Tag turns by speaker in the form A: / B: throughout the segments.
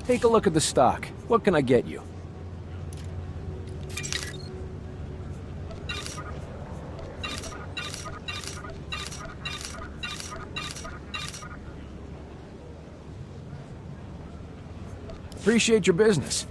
A: Take a look at the stock. What can I get you? Appreciate your business.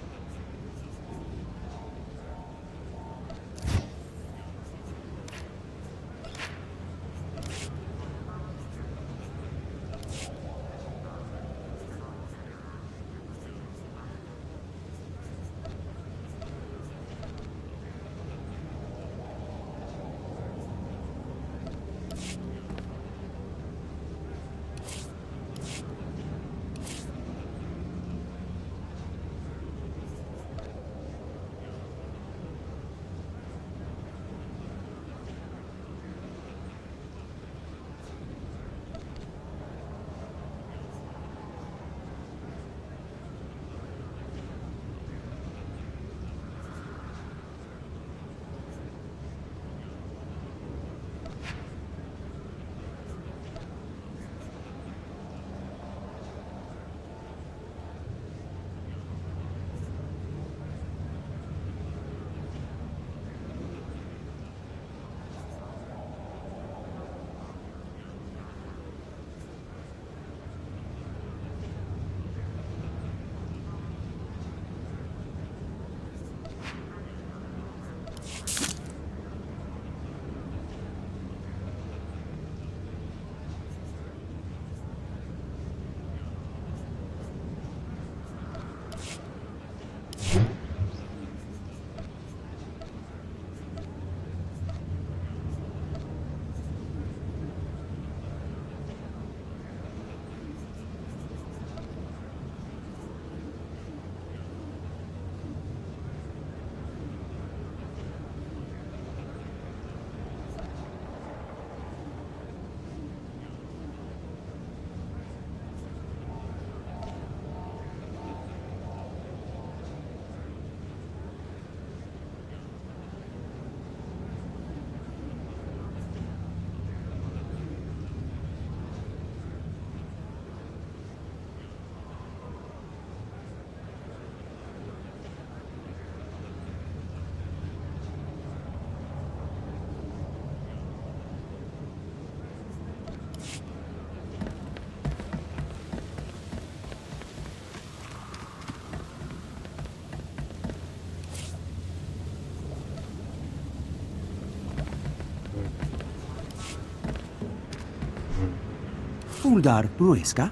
B: Uldar Bruiska?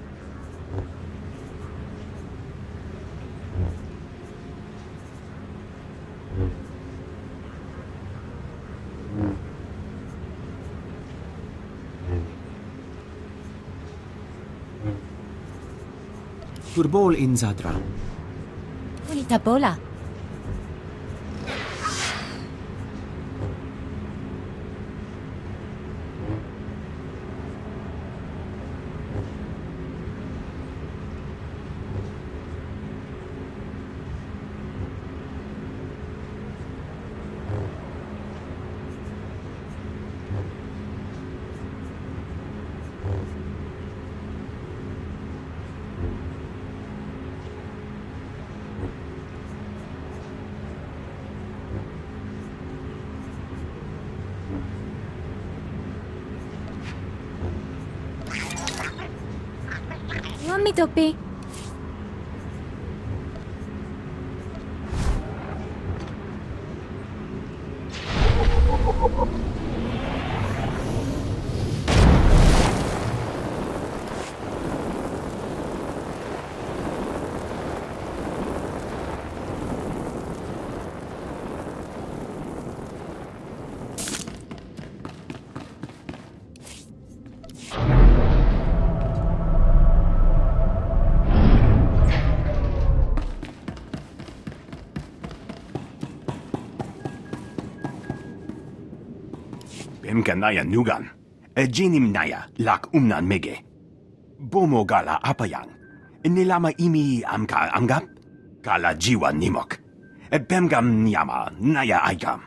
B: Turbol in Zadra.
C: Tabola. Mami topi.
D: Bimkanaya nugan. Jinim naya lak umnan mege. Bomo gala apayang. Nilama imi amka amgap. Gala jiwa nimok. Bemgam nyama naya aigam.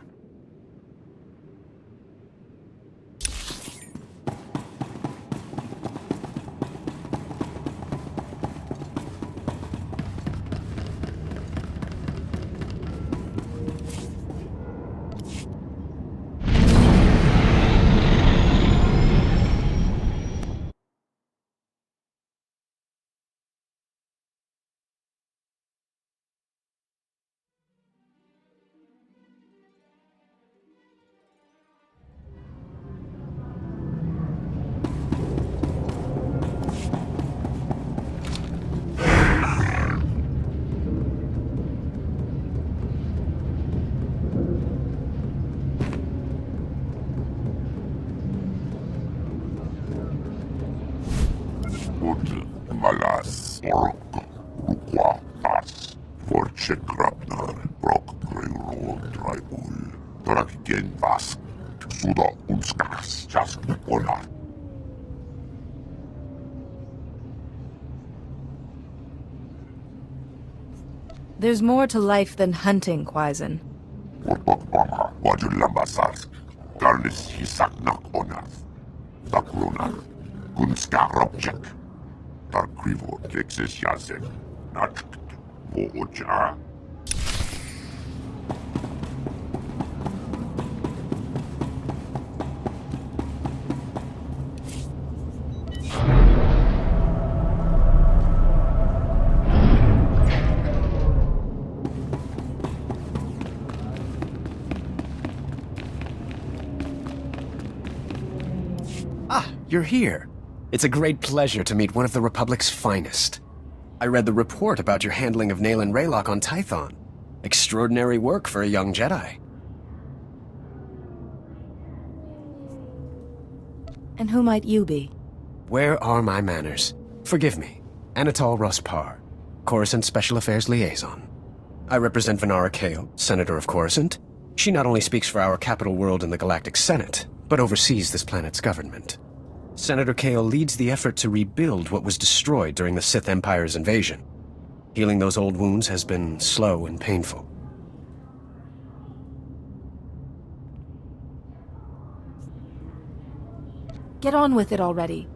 C: malas ork ruquatas forchekrapnar brok greuro traibul torakigen vask suda unskas just ona.
E: There's more to life than hunting, Quaizen.
C: Porpokpama wajulambasas garnis hisaknak onas takrunar kunska robjek tarkrivo texas yasen natkt mooja.
A: You're here. It's a great pleasure to meet one of the Republic's finest. I read the report about your handling of Nayland Raylock on Tython. Extraordinary work for a young Jedi.
E: And who might you be?
A: Where are my manners? Forgive me. Anatol Ruspar, Coruscant Special Affairs Liaison. I represent Venara Kale, Senator of Coruscant. She not only speaks for our capital world in the Galactic Senate, but oversees this planet's government. Senator Kale leads the effort to rebuild what was destroyed during the Sith Empire's invasion. Healing those old wounds has been slow and painful.
E: Get on with it already.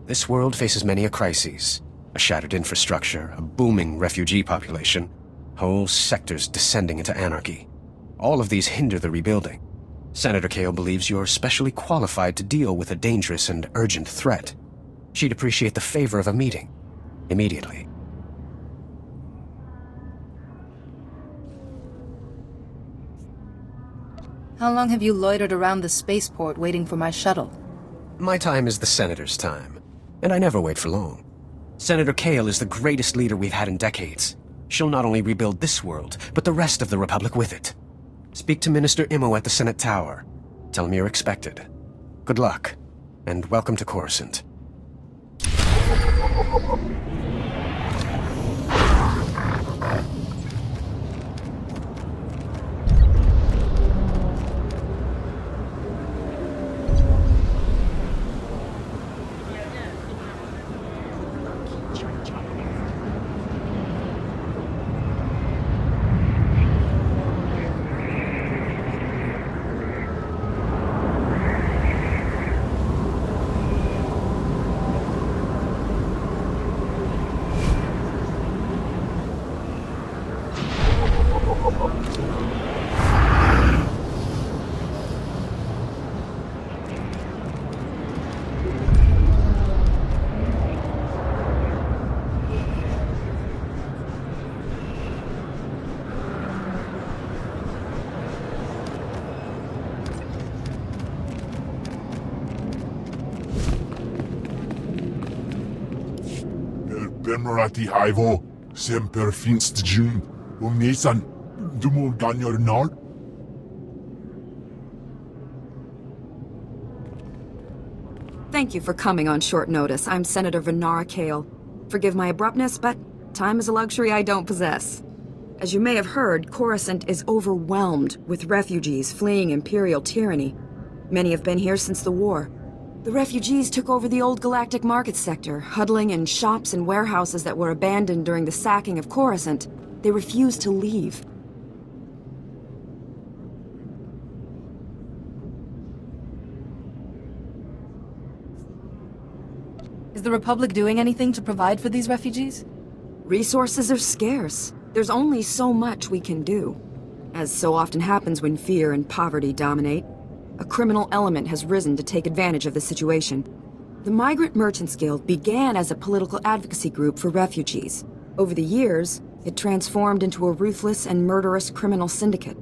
A: This world faces many a crisis. A shattered infrastructure, a booming refugee population, whole sectors descending into anarchy. All of these hinder the rebuilding. Senator Kale believes you're specially qualified to deal with a dangerous and urgent threat. She'd appreciate the favor of a meeting. Immediately.
E: How long have you loitered around the spaceport waiting for my shuttle?
A: My time is the Senator's time, and I never wait for long. Senator Kale is the greatest leader we've had in decades. She'll not only rebuild this world, but the rest of the Republic with it. Speak to Minister Imo at the Senate Tower. Tell him you're expected. Good luck, and welcome to Coruscant.
C: Bemrati Ivo, Semper Finst Jun, Nisan, Dumul Ganyor Nard.
F: Thank you for coming on short notice. I'm Senator Venara Kale. Forgive my abruptness, but time is a luxury I don't possess. As you may have heard, Coruscant is overwhelmed with refugees fleeing Imperial tyranny. Many have been here since the war. The refugees took over the old galactic market sector, huddling in shops and warehouses that were abandoned during the sacking of Coruscant. They refused to leave.
E: Is the Republic doing anything to provide for these refugees?
F: Resources are scarce. There's only so much we can do. As so often happens when fear and poverty dominate, a criminal element has risen to take advantage of the situation. The Migrant Merchants Guild began as a political advocacy group for refugees. Over the years, it transformed into a ruthless and murderous criminal syndicate.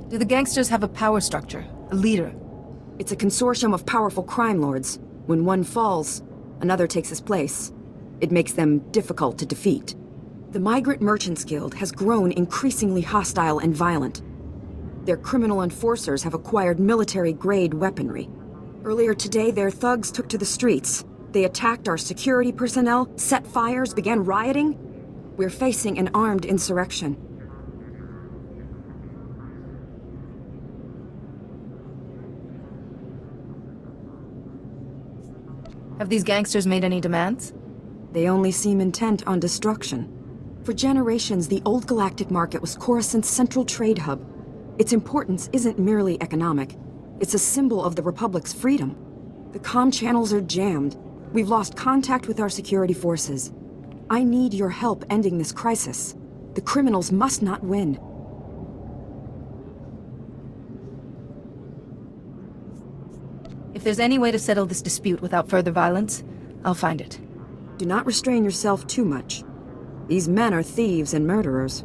E: Do the gangsters have a power structure, a leader?
F: It's a consortium of powerful crime lords. When one falls, another takes his place. It makes them difficult to defeat. The Migrant Merchants Guild has grown increasingly hostile and violent. Their criminal enforcers have acquired military-grade weaponry. Earlier today, their thugs took to the streets. They attacked our security personnel, set fires, began rioting. We're facing an armed insurrection.
E: Have these gangsters made any demands?
F: They only seem intent on destruction. For generations, the old galactic market was Coruscant's central trade hub. Its importance isn't merely economic. It's a symbol of the Republic's freedom. The comm channels are jammed. We've lost contact with our security forces. I need your help ending this crisis. The criminals must not win.
E: If there's any way to settle this dispute without further violence, I'll find it.
F: Do not restrain yourself too much. These men are thieves and murderers.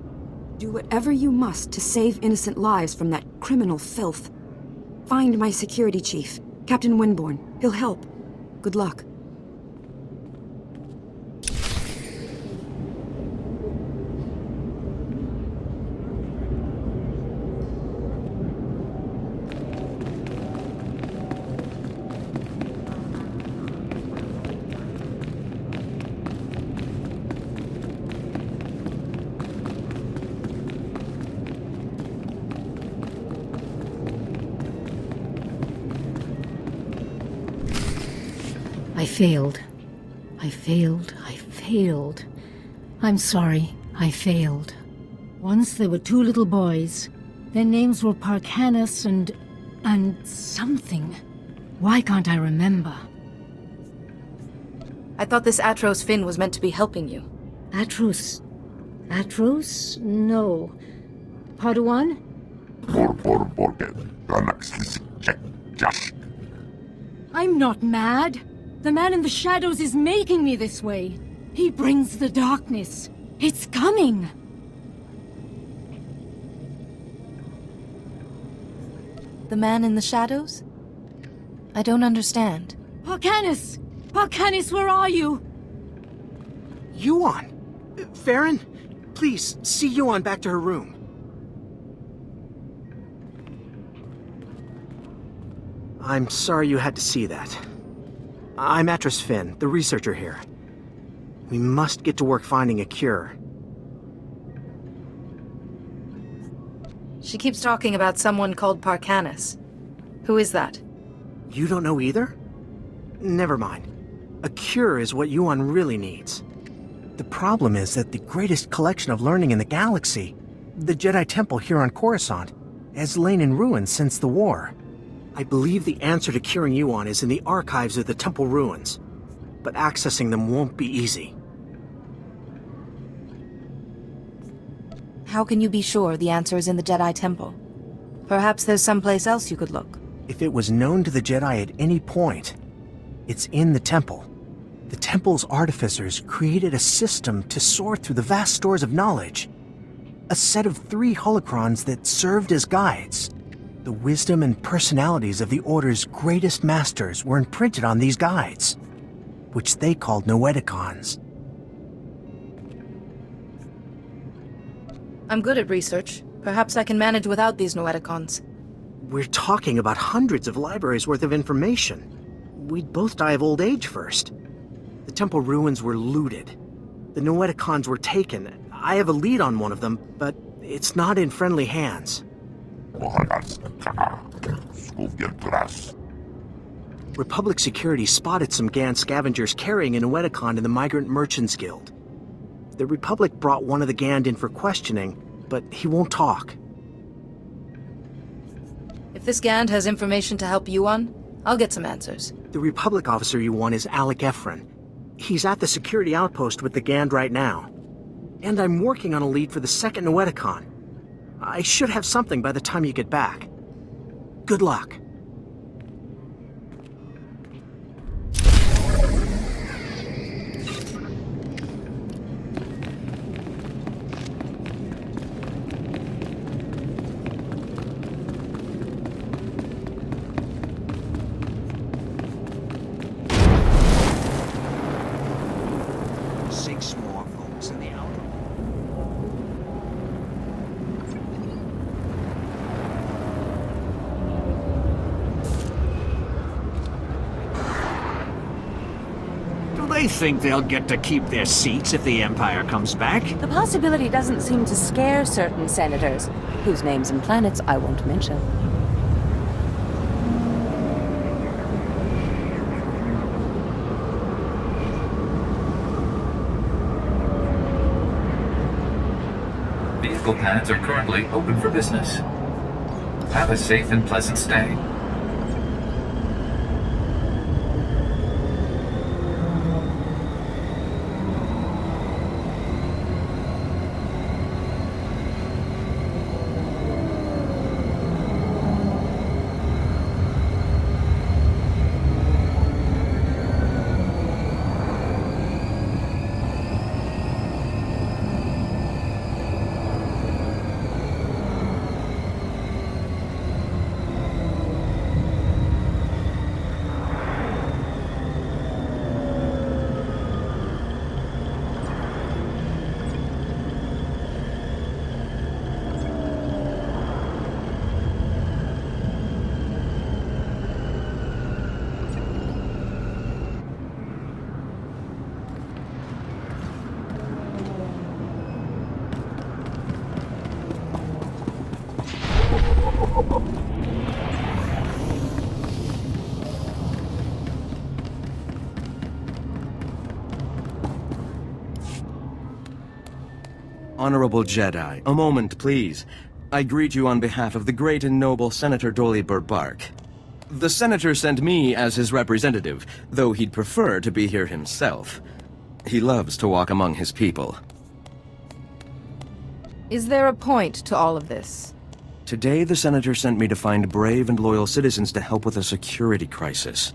F: Do whatever you must to save innocent lives from that criminal filth. Find my security chief, Captain Winborn. He'll help. Good luck.
G: I failed. I failed. I failed. I'm sorry. I failed. Once there were two little boys. Their names were Parkanis and something. Why can't I remember?
E: I thought this Atros Finn was meant to be helping you.
G: Atros? Atros? No. Padawan? I'm not mad. The man in the shadows is making me this way. He brings the darkness. It's coming.
E: The man in the shadows? I don't understand.
G: Parkanis! Parkanis, where are you?
B: Yuan! Farron, please, see Yuan back to her room. I'm sorry you had to see that. I'm Atros Finn, the researcher here. We must get to work finding a cure.
E: She keeps talking about someone called Parkanis. Who is that?
B: You don't know either? Never mind. A cure is what Yuan really needs. The problem is that the greatest collection of learning in the galaxy, the Jedi Temple here on Coruscant, has lain in ruins since the war. I believe the answer to curing Yuan is in the archives of the temple ruins, but accessing them won't be easy.
E: How can you be sure the answer is in the Jedi Temple? Perhaps there's someplace else you could look.
B: If it was known to the Jedi at any point, it's in the temple. The temple's artificers created a system to sort through the vast stores of knowledge. A set of 3 holocrons that served as guides. The wisdom and personalities of the Order's greatest masters were imprinted on these guides, which they called Noeticons.
E: I'm good at research. Perhaps I can manage without these Noeticons.
B: We're talking about hundreds of libraries worth of information. We'd both die of old age first. The temple ruins were looted. The Noeticons were taken. I have a lead on one of them, but it's not in friendly hands. Republic security spotted some GAN scavengers carrying a Noeticon in the Migrant Merchants Guild. The Republic brought one of the GAN in for questioning, but he won't talk.
E: If this Gand has information to help Yuan, I'll get some answers.
B: The Republic officer you want is Alec Efron. He's at the security outpost with the Gand right now. And I'm working on a lead for the second Noeticon. I should have something by the time you get back. Good luck.
H: I think they'll get to keep their seats if the Empire comes back.
I: The possibility doesn't seem to scare certain senators, whose names and planets I won't mention.
J: Vehicle pads are currently open for business. Have a safe and pleasant stay.
K: Honorable Jedi, a moment, please. I greet you on behalf of the great and noble Senator Dolly Burbark. The Senator sent me as his representative, though he'd prefer to be here himself. He loves to walk among his people.
E: Is there a point to all of this?
K: Today, the Senator sent me to find brave and loyal citizens to help with a security crisis.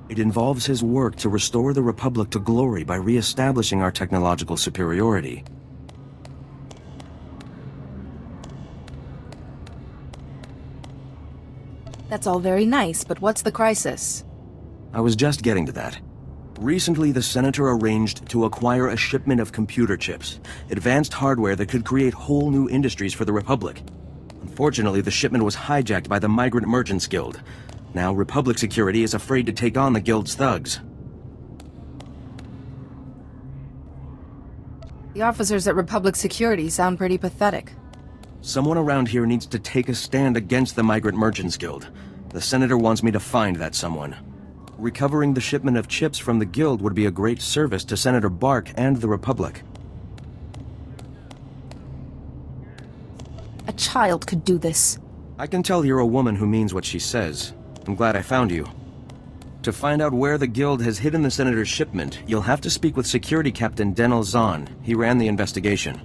K: It involves his work to restore the Republic to glory by re-establishing our technological superiority.
E: That's all very nice, but what's the crisis?
K: I was just getting to that. Recently, the Senator arranged to acquire a shipment of computer chips, advanced hardware that could create whole new industries for the Republic. Unfortunately, the shipment was hijacked by the Migrant Merchants Guild. Now, Republic security is afraid to take on the Guild's thugs.
E: The officers at Republic Security sound pretty pathetic.
K: Someone around here needs to take a stand against the Migrant Merchants Guild. The Senator wants me to find that someone. Recovering the shipment of chips from the Guild would be a great service to Senator Bark and the Republic.
E: A child could do this.
K: I can tell you're a woman who means what she says. I'm glad I found you. To find out where the Guild has hidden the Senator's shipment, you'll have to speak with Security Captain Denel Zahn. He ran the investigation.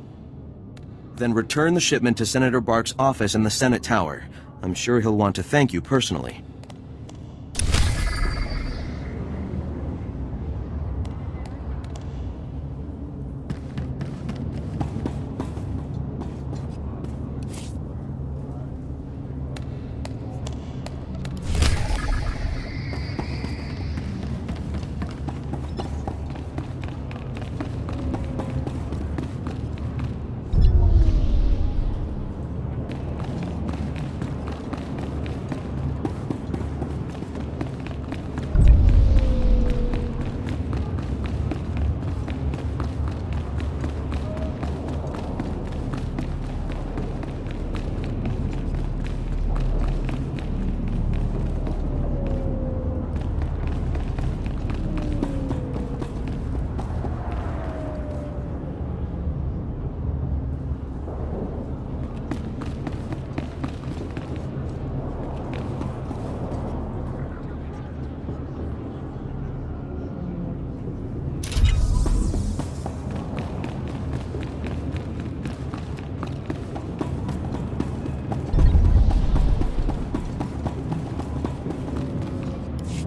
K: Then return the shipment to Senator Bark's office in the Senate Tower. I'm sure he'll want to thank you personally.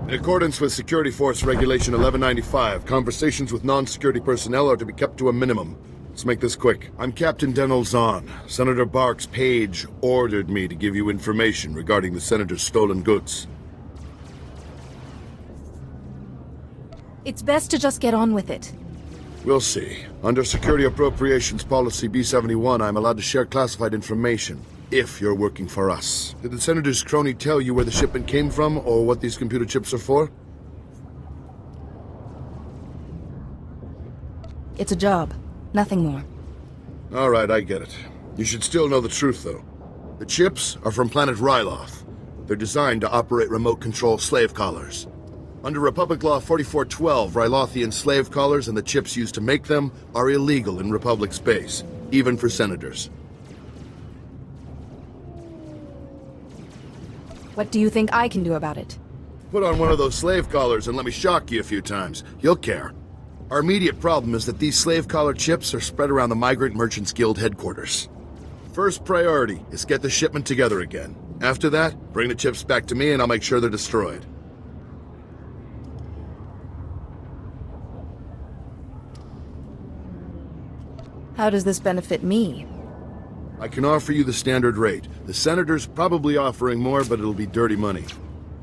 L: In accordance with Security Force Regulation 1195, conversations with non-security personnel are to be kept to a minimum. Let's make this quick. I'm Captain Denel Zahn. Senator Bark's page ordered me to give you information regarding the Senator's stolen goods.
E: It's best to just get on with it.
L: We'll see. Under Security Appropriations Policy B-71, I'm allowed to share classified information, if you're working for us. Did the Senator's crony tell you where the shipment came from, or what these computer chips are for?
E: It's a job. Nothing more.
L: All right, I get it. You should still know the truth, though. The chips are from planet Ryloth. They're designed to operate remote control slave collars. Under Republic Law 4412, Rylothian slave collars and the chips used to make them are illegal in Republic space, even for senators.
F: What do you think I can do about it?
L: Put on one of those slave collars and let me shock you a few times. You'll care. Our immediate problem is that these slave collar chips are spread around the Migrant Merchants Guild headquarters. First priority is get the shipment together again. After that, bring the chips back to me and I'll make sure they're destroyed.
E: How does this benefit me?
L: I can offer you the standard rate. The Senator's probably offering more, but it'll be dirty money.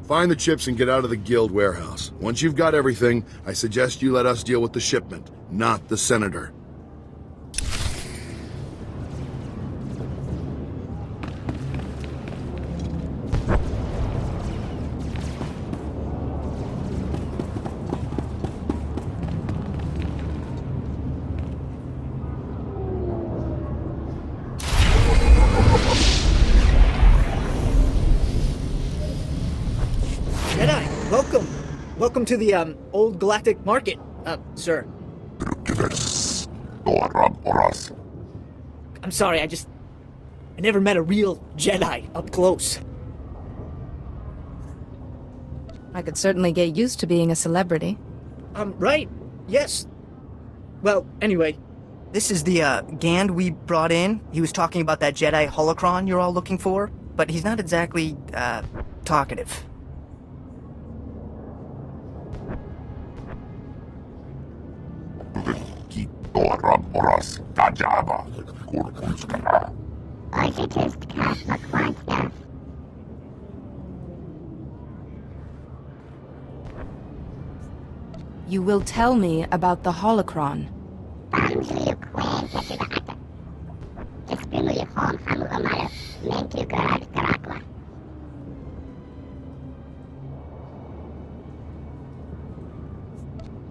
L: Find the chips and get out of the guild warehouse. Once you've got everything, I suggest you let us deal with the shipment, not the Senator.
M: Jedi, welcome. Welcome to the, Old Galactic Market, sir. I'm sorry, I never met a real Jedi up close.
E: I could certainly get used to being a celebrity.
M: Right. Yes. Well, anyway, this is the, Gand we brought in. He was talking about that Jedi holocron you're all looking for, but he's not exactly, talkative.
E: You will tell me about the holocron.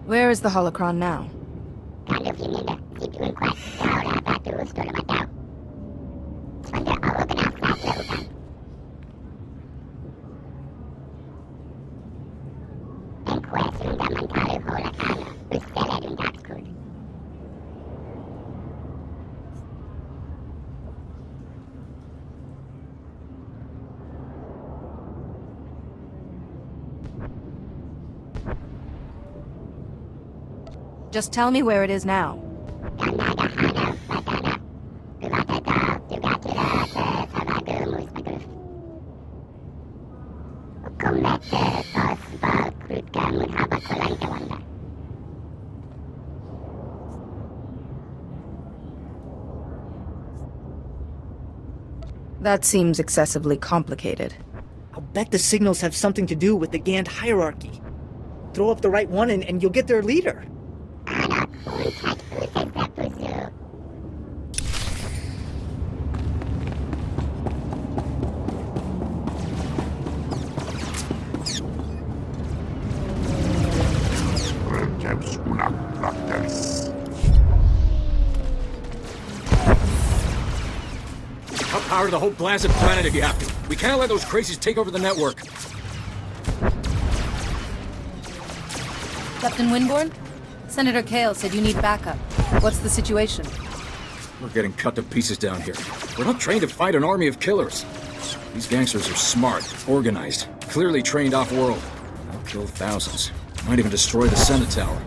E: Where is the holocron now? Just tell me where it is now. That seems excessively complicated.
M: I'll bet the signals have something to do with the Gand hierarchy. Throw up the right one and you'll get their leader.
N: Outpower the whole blasted planet if you have to. We can't let those crazies take over the network.
E: Captain Winborn? Senator Kale said you need backup. What's the situation?
N: We're getting cut to pieces down here. We're not trained to fight an army of killers. These gangsters are smart, organized, clearly trained off-world. They'll kill thousands. Might even destroy the Senate Tower.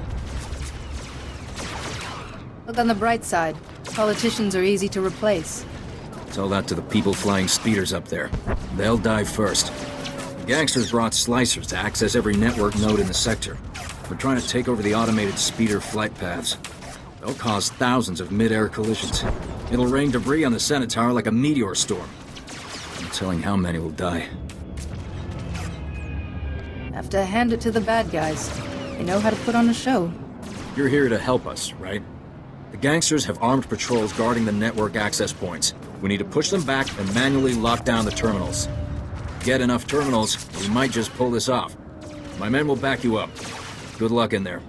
E: Look on the bright side. Politicians are easy to replace.
N: Tell that to the people flying speeders up there. They'll die first. The gangsters brought slicers to access every network node in the sector. We're trying to take over the automated speeder flight paths. They'll cause thousands of mid-air collisions. It'll rain debris on the Senate Tower like a meteor storm. No telling how many will die.
E: Have to hand it to the bad guys. They know how to put on a show.
N: You're here to help us, right? The gangsters have armed patrols guarding the network access points. We need to push them back and manually lock down the terminals. Get enough terminals, we might just pull this off. My men will back you up. Good luck in there.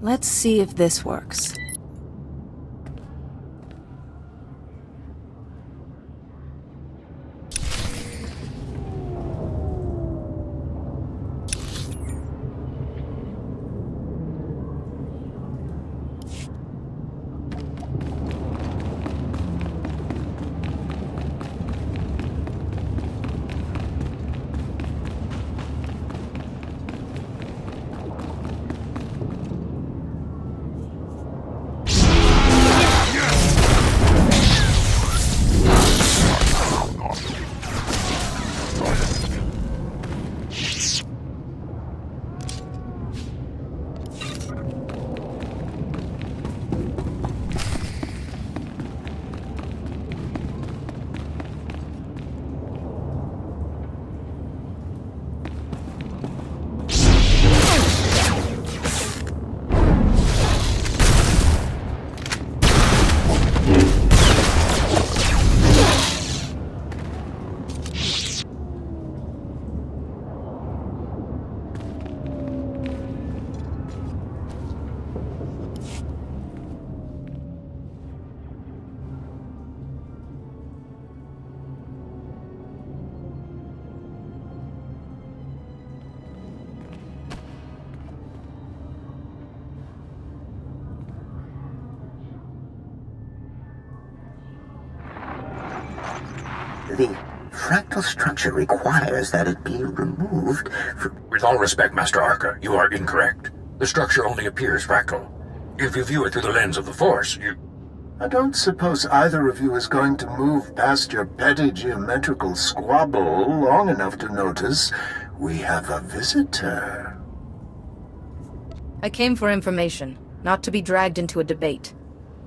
E: Let's see if this works.
O: The fractal structure requires that it be removed
P: With all respect, Master Arca, you are incorrect. The structure only appears fractal. If you view it through the lens of the Force, you...
O: I don't suppose either of you is going to move past your petty geometrical squabble long enough to notice we have a visitor.
E: I came for information, not to be dragged into a debate.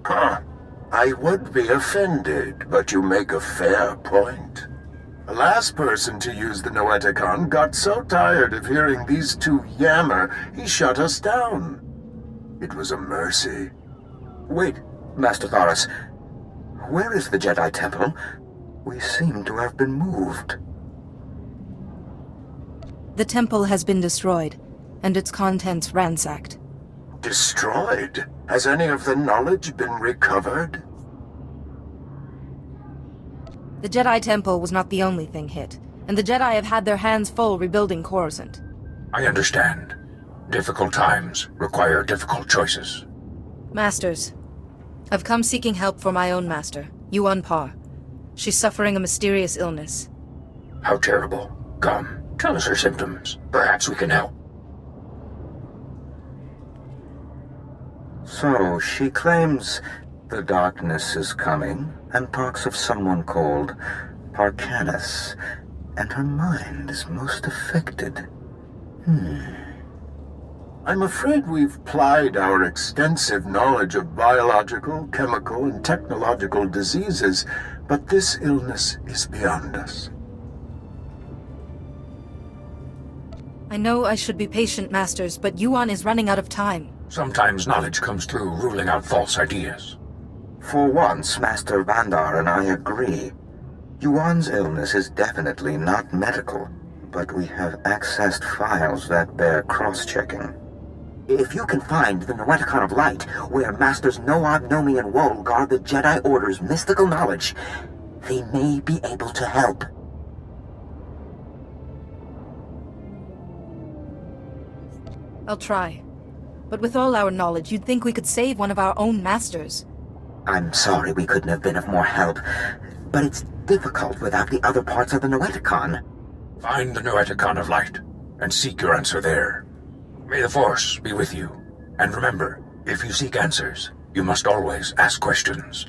O: Huh. I would be offended, but you make a fair point. The last person to use the Noeticon got so tired of hearing these two yammer, he shut us down. It was a mercy.
Q: Wait, Master Thoris. Where is the Jedi Temple? We seem to have been moved.
E: The temple has been destroyed, and its contents ransacked.
O: Destroyed? Has any of the knowledge been recovered?
E: The Jedi Temple was not the only thing hit, and the Jedi have had their hands full rebuilding Coruscant.
P: I understand. Difficult times require difficult choices.
E: Masters, I've come seeking help for my own master, Yuan Par. She's suffering a mysterious illness.
P: How terrible. Come, tell us her symptoms. Perhaps we can help.
Q: So, she claims the darkness is coming, and talks of someone called Parcanus, and her mind is most affected.
O: I'm afraid we've plied our extensive knowledge of biological, chemical, and technological diseases, but this illness is beyond us.
E: I know I should be patient, Masters, but Yuan is running out of time.
P: Sometimes knowledge comes through ruling out false ideas.
Q: For once, Master Vandar and I agree. Yuan's illness is definitely not medical, but we have accessed files that bear cross-checking.
O: If you can find the Noeticon of Light, where Masters Noab, Nomi, and Woe guard the Jedi Order's mystical knowledge, they may be able to help.
E: I'll try. But with all our knowledge, you'd think we could save one of our own masters.
O: I'm sorry we couldn't have been of more help, but it's difficult without the other parts of the Noeticon.
P: Find the Noeticon of Light, and seek your answer there. May the Force be with you. And remember, if you seek answers, you must always ask questions.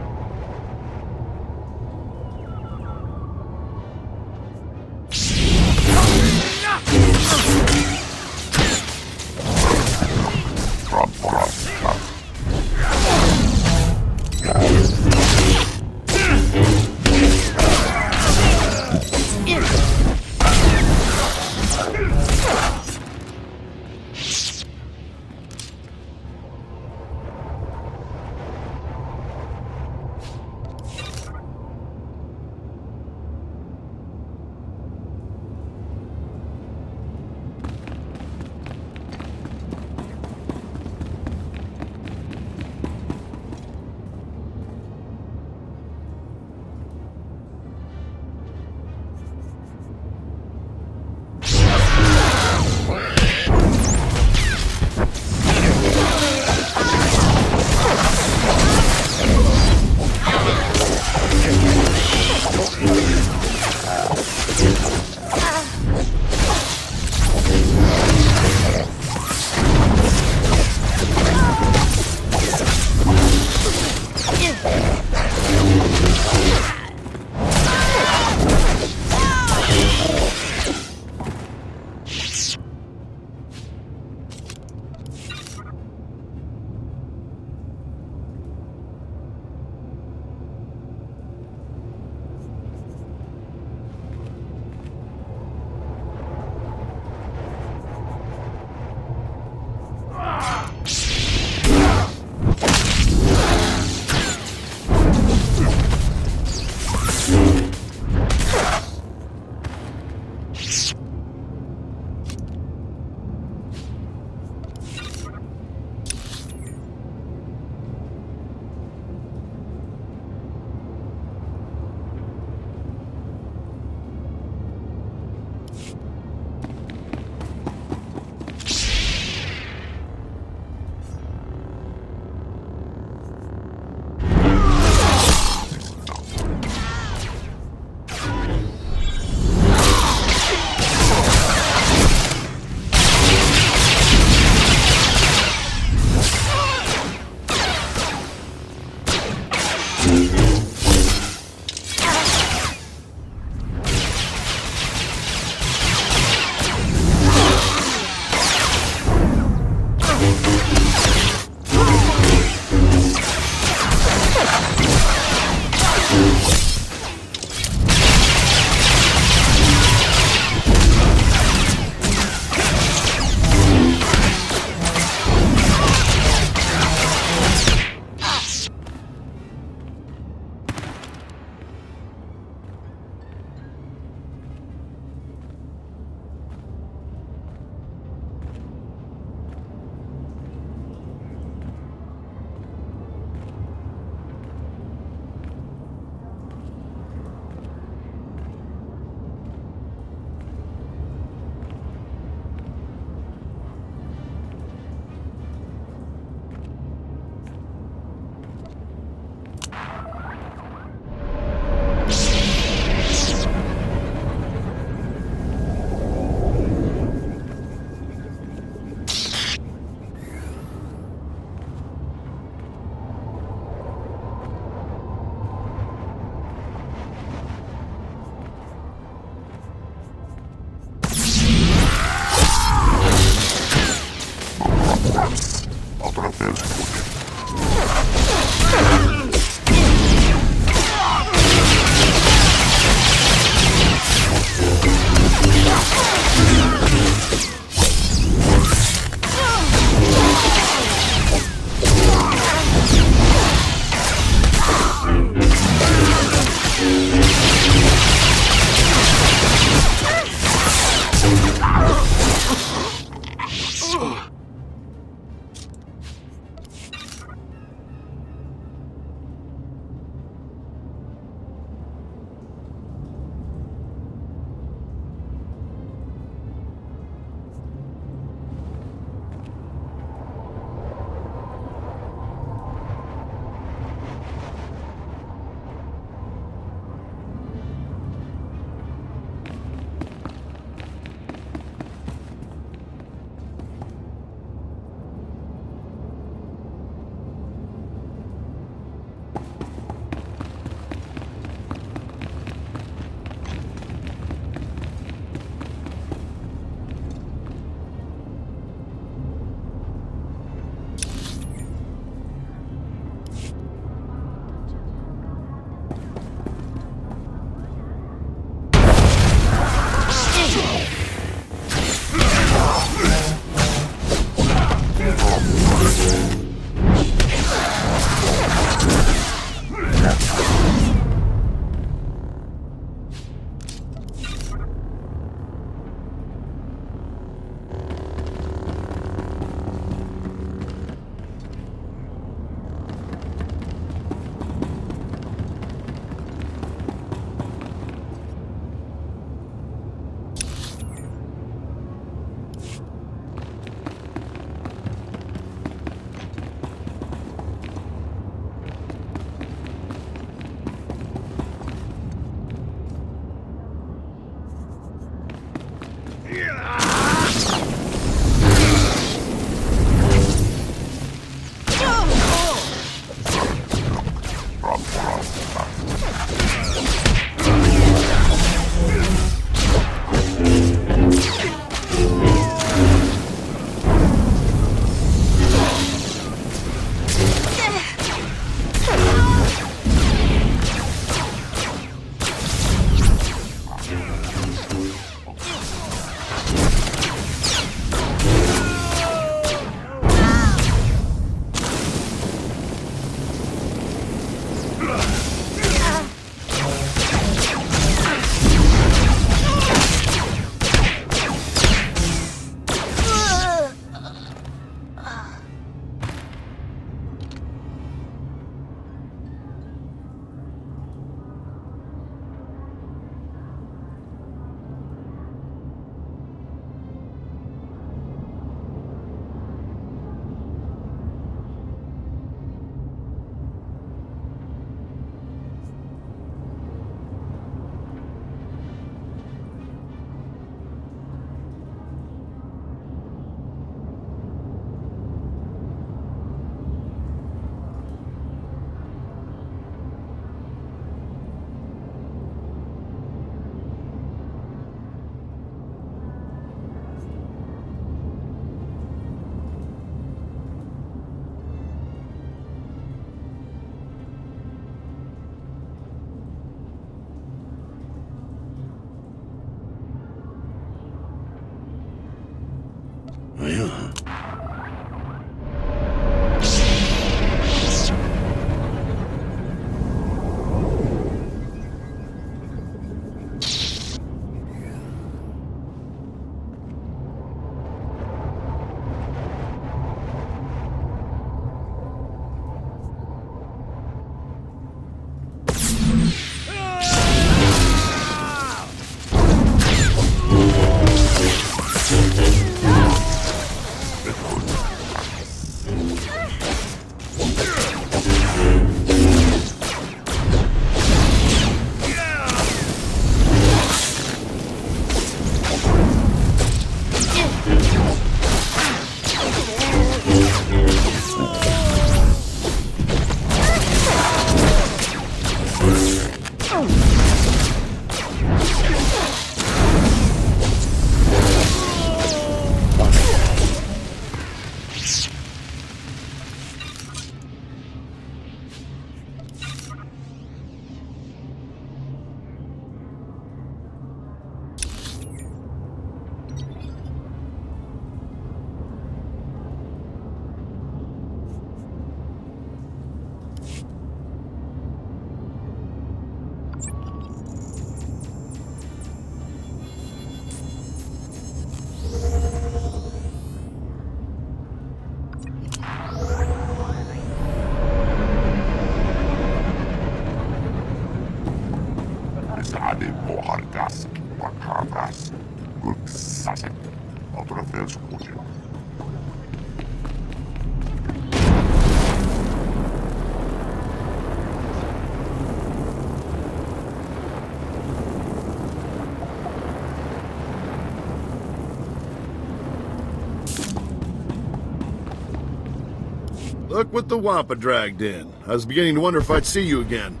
L: Look what the Wampa dragged in. I was beginning to wonder if I'd see you again.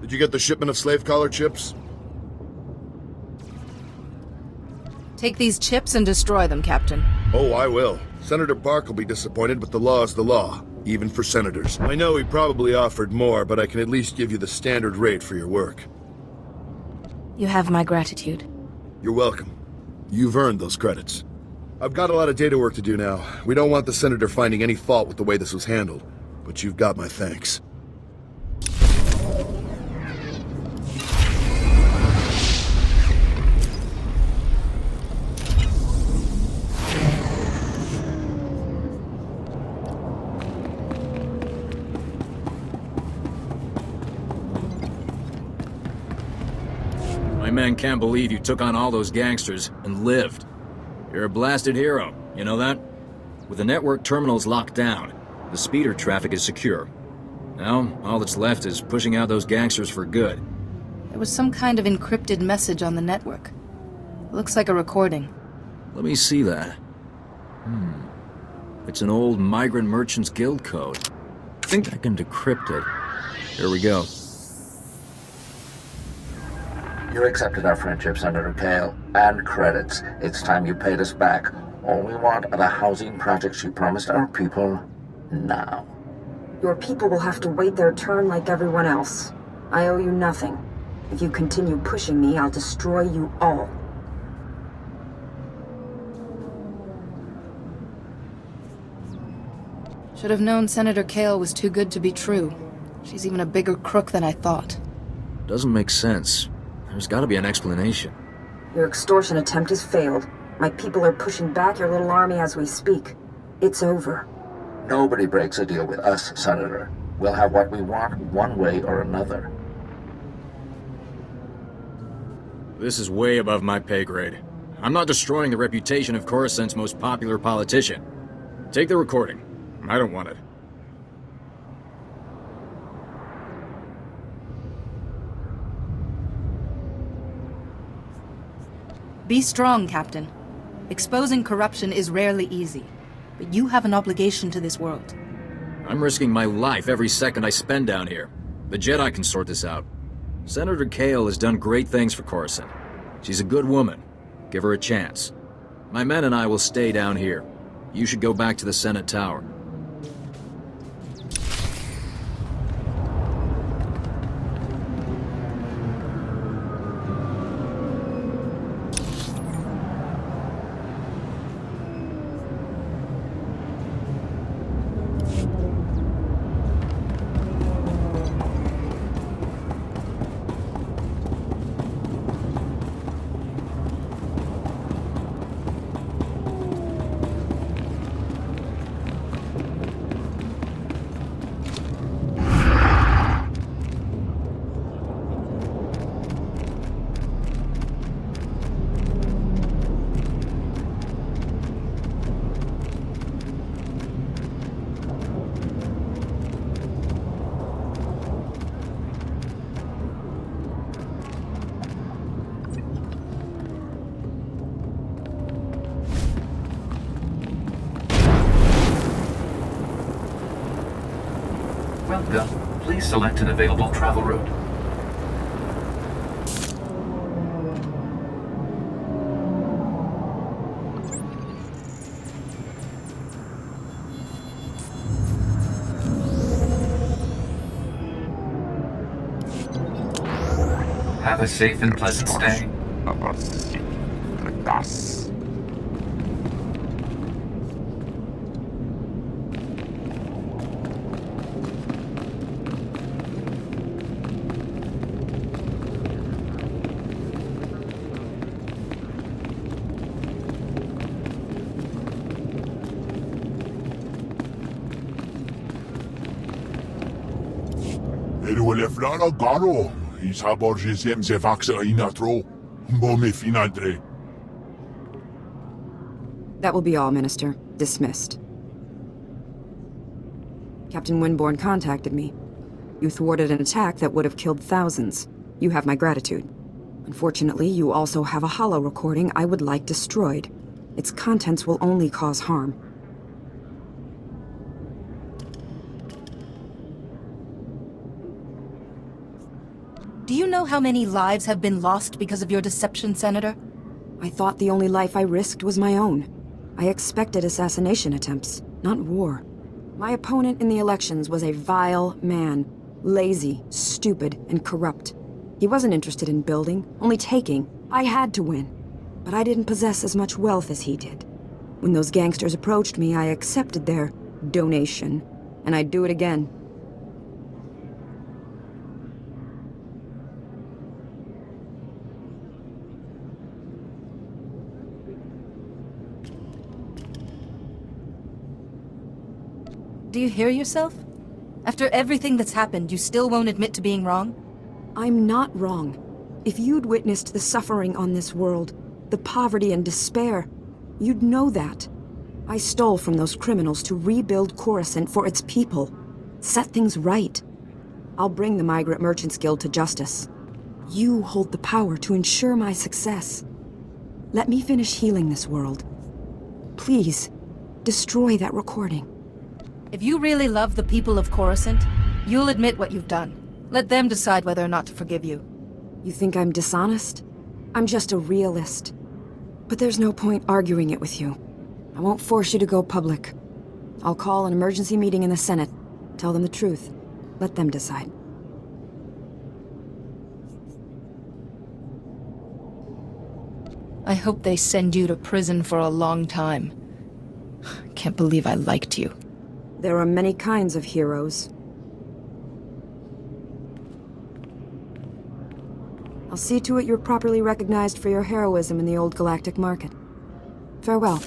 L: Did you get the shipment of slave collar chips?
E: Take these chips and destroy them, Captain.
L: Oh, I will. Senator Bark will be disappointed, but the law is the law, even for senators. I know he probably offered more, but I can at least give you the standard rate for your work.
E: You have my gratitude.
L: You're welcome. You've earned those credits. I've got a lot of data work to do now. We don't want the Senator finding any fault with the way this was handled, but you've got my thanks.
N: My men can't believe you took on all those gangsters and lived. You're a blasted hero, you know that? With the network terminals locked down, the speeder traffic is secure. Now, all that's left is pushing out those gangsters for good.
E: There was some kind of encrypted message on the network. Looks like a recording.
N: Let me see that. It's an old Migrant Merchants Guild code. I think I can decrypt it. Here we go.
O: You accepted our friendship, Senator Kale, and credits. It's time you paid us back. All we want are the housing projects you promised our people now.
F: Your people will have to wait their turn like everyone else. I owe you nothing. If you continue pushing me, I'll destroy you all.
E: Should have known Senator Kale was too good to be true. She's even a bigger crook than I thought.
N: Doesn't make sense. There's gotta be an explanation.
F: Your extortion attempt has failed. My people are pushing back your little army as we speak. It's over.
O: Nobody breaks a deal with us, Senator. We'll have what we want one way or another.
N: This is way above my pay grade. I'm not destroying the reputation of Coruscant's most popular politician. Take the recording. I don't want it.
E: Be strong, Captain. Exposing corruption is rarely easy, but you have an obligation to this world.
N: I'm risking my life every second I spend down here. The Jedi can sort this out. Senator Kale has done great things for Coruscant. She's a good woman. Give her a chance. My men and I will stay down here. You should go back to the Senate Tower.
J: Welcome. Please select an available travel route. Have a safe and pleasant stay.
C: Eru leflara garo, isa borgesem ze vaxa inatro, bo me finadre.
F: That will be all, Minister. Dismissed. Captain Winborn contacted me. You thwarted an attack that would have killed thousands. You have my gratitude. Unfortunately, you also have a holo recording I would like destroyed. Its contents will only cause harm.
E: Do you know how many lives have been lost because of your deception, Senator?
F: I thought the only life I risked was my own. I expected assassination attempts, not war. My opponent in the elections was a vile man. Lazy, stupid, and corrupt. He wasn't interested in building, only taking. I had to win. But I didn't possess as much wealth as he did. When those gangsters approached me, I accepted their donation. And I'd do it again.
E: Do you hear yourself? After everything that's happened, you still won't admit to being wrong?
F: I'm not wrong. If you'd witnessed the suffering on this world, the poverty and despair, you'd know that. I stole from those criminals to rebuild Coruscant for its people. Set things right. I'll bring the Migrant Merchants Guild to justice. You hold the power to ensure my success. Let me finish healing this world. Please, destroy that recording.
E: If you really love the people of Coruscant, you'll admit what you've done. Let them decide whether or not to forgive you.
F: You think I'm dishonest? I'm just a realist. But there's no point arguing it with you. I won't force you to go public. I'll call an emergency meeting in the Senate. Tell them the truth. Let them decide.
E: I hope they send you to prison for a long time. Can't believe I liked you.
F: There are many kinds of heroes. I'll see to it you're properly recognized for your heroism in the old galactic market. Farewell.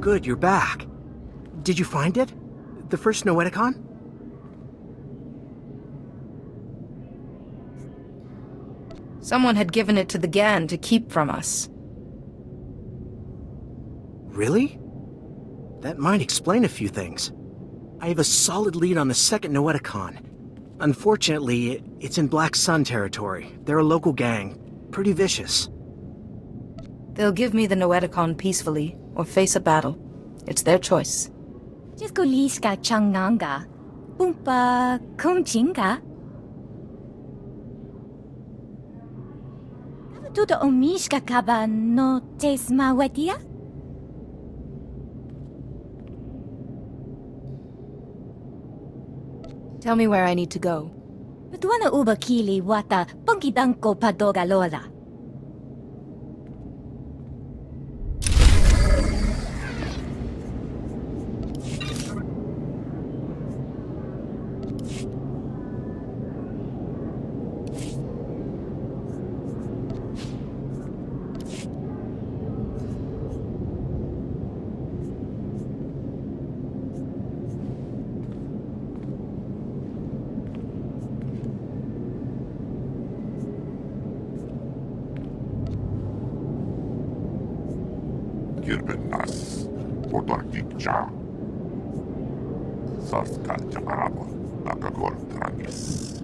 B: good, you're back. Did you find it? The first Noeticon?
E: Someone had given it to the Gan to keep from us.
B: Really? That might explain a few things. I have a solid lead on the second Noeticon. Unfortunately, it's in Black Sun territory. They're a local gang. Pretty vicious.
E: They'll give me the Noeticon peacefully, or face a battle. It's their choice.
G: Jiskuliska changanga. Pumpa kumchinga. Tuto omishka kaba no tesma wetia?
E: Tell me where I need to go.
G: Tuana uba kili wata pongkidanko padoga lola.
C: Kirbenas, Podarkikcha, Saska Chakarabo, Nakagor Trangis.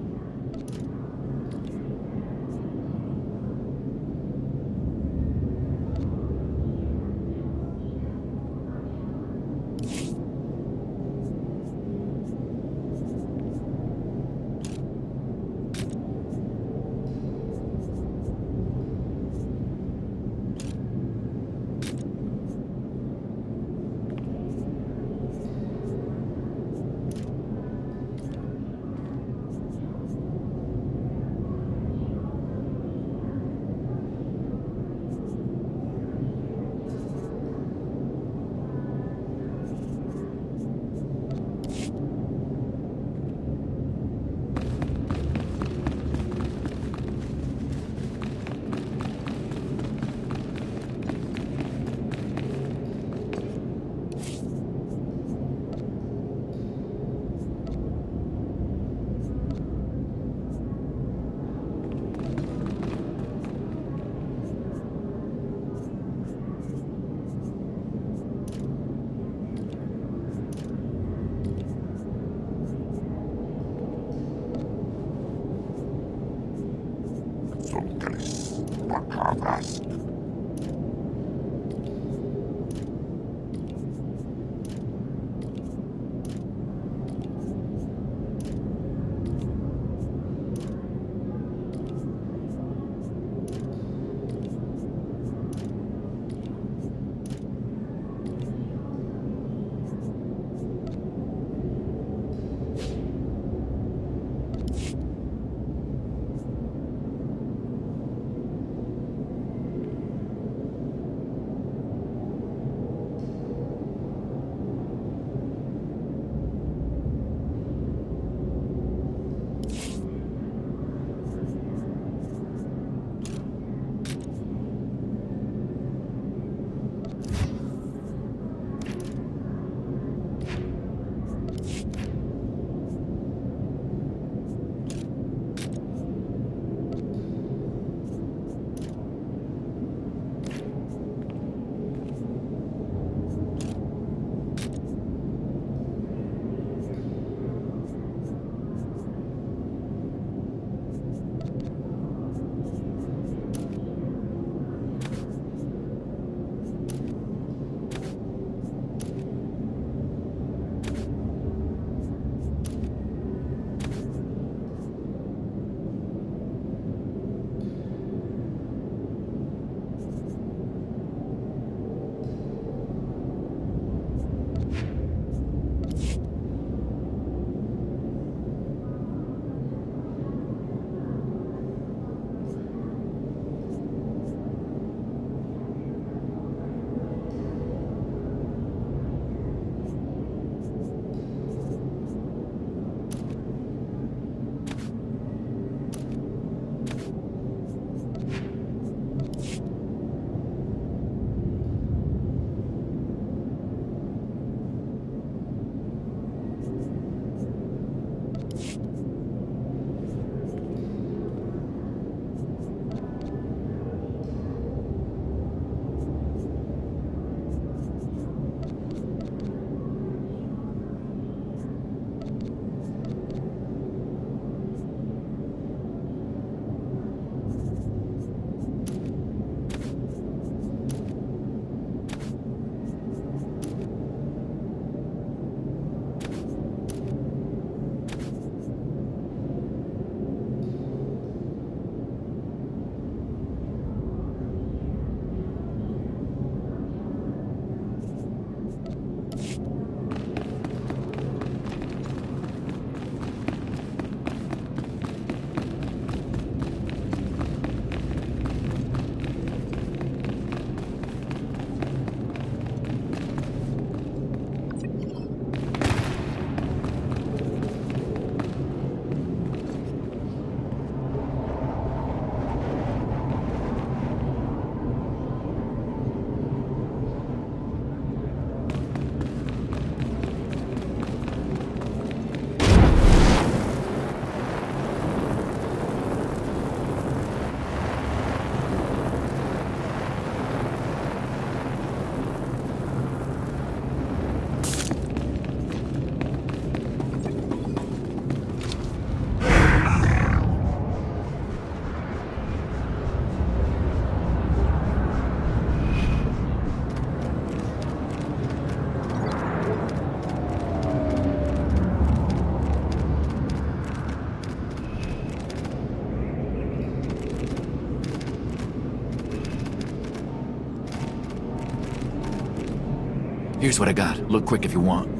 C: Sultanis, Bakavas.
R: Here's what I got. Look quick if you want.